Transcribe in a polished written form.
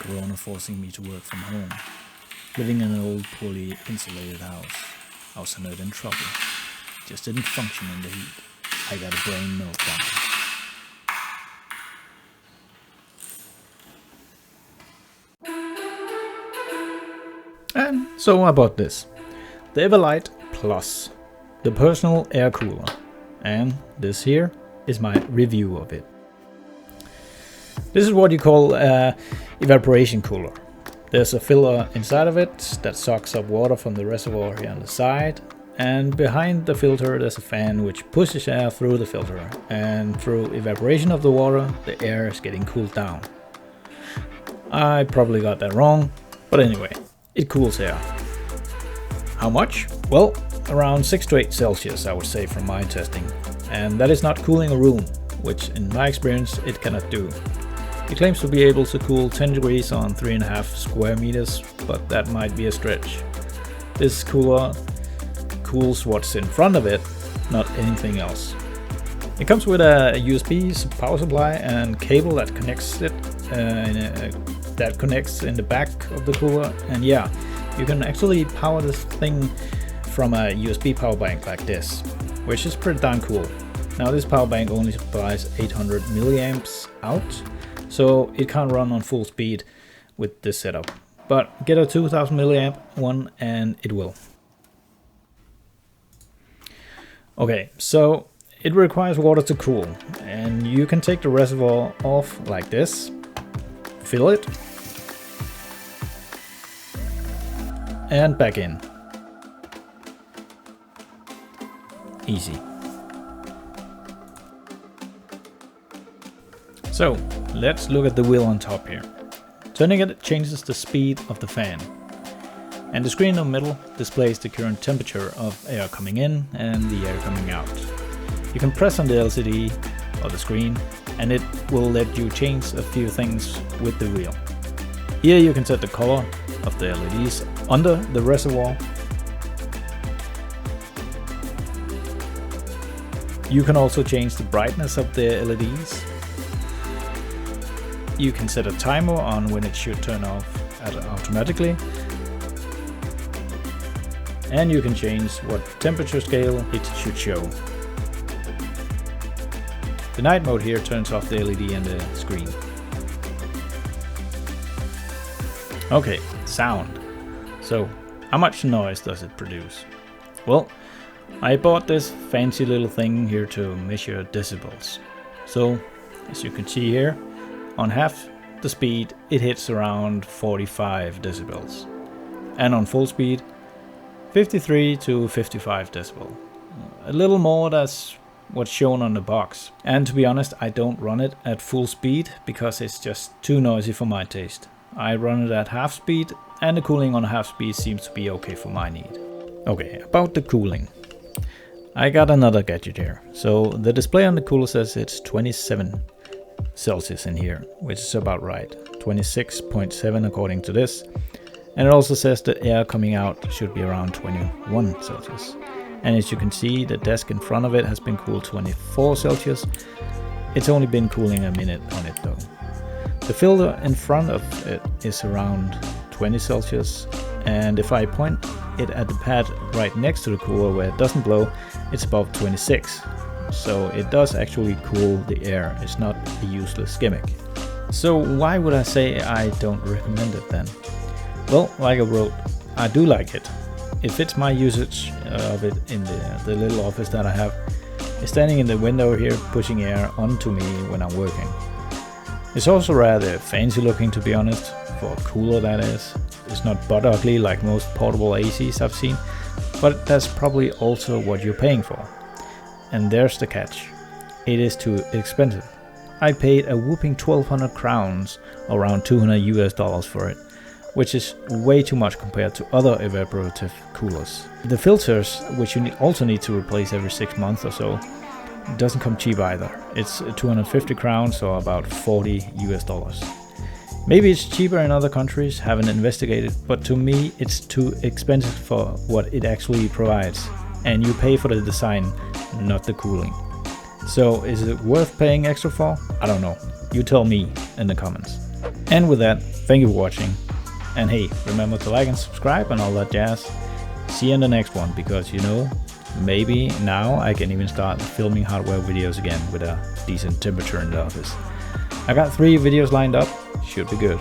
Corona forcing me to work from home. Living in an old, poorly insulated house. I was not in trouble. Just didn't function in the heat. I got a brain meltdown. And so I bought this. The EvaLIGHT Plus. The personal air cooler. And this here is my review of it. This is what you call an evaporation cooler. There's a filter inside of it that sucks up water from the reservoir here on the side, and behind the filter there's a fan which pushes air through the filter, and through evaporation of the water the air is getting cooled down. I probably got that wrong, but anyway, it cools air. How much? Well, around 6 to 8 Celsius I would say from my testing, and that is not cooling a room, which in my experience it cannot do. It claims to be able to cool 10 degrees on 3.5 square meters, but that might be a stretch. This cooler cools what's in front of it, not anything else. It comes with a USB power supply and cable that connects it, that connects in the back of the cooler, and yeah, you can actually power this thing from a USB power bank like this, which is pretty darn cool. Now this power bank only supplies 800 milliamps out, so it can't run on full speed with this setup. But get a 2000 milliamp one and it will. Okay, so it requires water to cool, and you can take the reservoir off like this, fill it, and back in. Easy. So, let's look at the wheel on top here. Turning it changes the speed of the fan. And the screen in the middle displays the current temperature of air coming in and the air coming out. You can press on the LCD or the screen and it will let you change a few things with the wheel. Here you can set the color of the LEDs under the reservoir. You can also change the brightness of the LEDs. You can set a timer on when it should turn off automatically. And you can change what temperature scale it should show. The night mode here turns off the LED and the screen. Okay, sound. So, how much noise does it produce? Well, I bought this fancy little thing here to measure decibels. So, as you can see here, on half the speed it hits around 45 decibels. And on full speed, 53 to 55 decibel. A little more, that's what's shown on the box. And to be honest, I don't run it at full speed because it's just too noisy for my taste. I run it at half speed and the cooling on half speed seems to be okay for my need. Okay, about the cooling. I got another gadget here. So the display on the cooler says it's 27 Celsius in here, which is about right. 26.7 according to this. And it also says the air coming out should be around 21 Celsius. And as you can see, the desk in front of it has been cooled 24 Celsius. It's only been cooling a minute on it though. The filter in front of it is around 20 Celsius. And if I point it at the pad right next to the cooler where it doesn't blow, it's above 26. So it does actually cool the air. It's not a useless gimmick. So why would I say I don't recommend it then? Well, like I wrote, I do like it. It fits my usage of it in the little office that I have. It's standing in the window here, pushing air onto me when I'm working. It's also rather fancy looking, to be honest, for a cooler that is. It's not butt ugly like most portable ACs I've seen, but that's probably also what you're paying for. And there's the catch. It is too expensive. I paid a whooping 1200 crowns, around $200 for it, which is way too much compared to other evaporative coolers. The filters, which you also need to replace every 6 months or so, doesn't come cheap either. It's 250 crowns or about $40. Maybe it's cheaper in other countries, haven't investigated, but to me it's too expensive for what it actually provides. And you pay for the design, not the cooling. So is it worth paying extra for? I don't know. You tell me in the comments. And with that, thank you for watching. And hey, remember to like and subscribe and all that jazz. See you in the next one, because you know, maybe now I can even start filming hardware videos again with a decent temperature in the office. I got 3 videos lined up, should be good.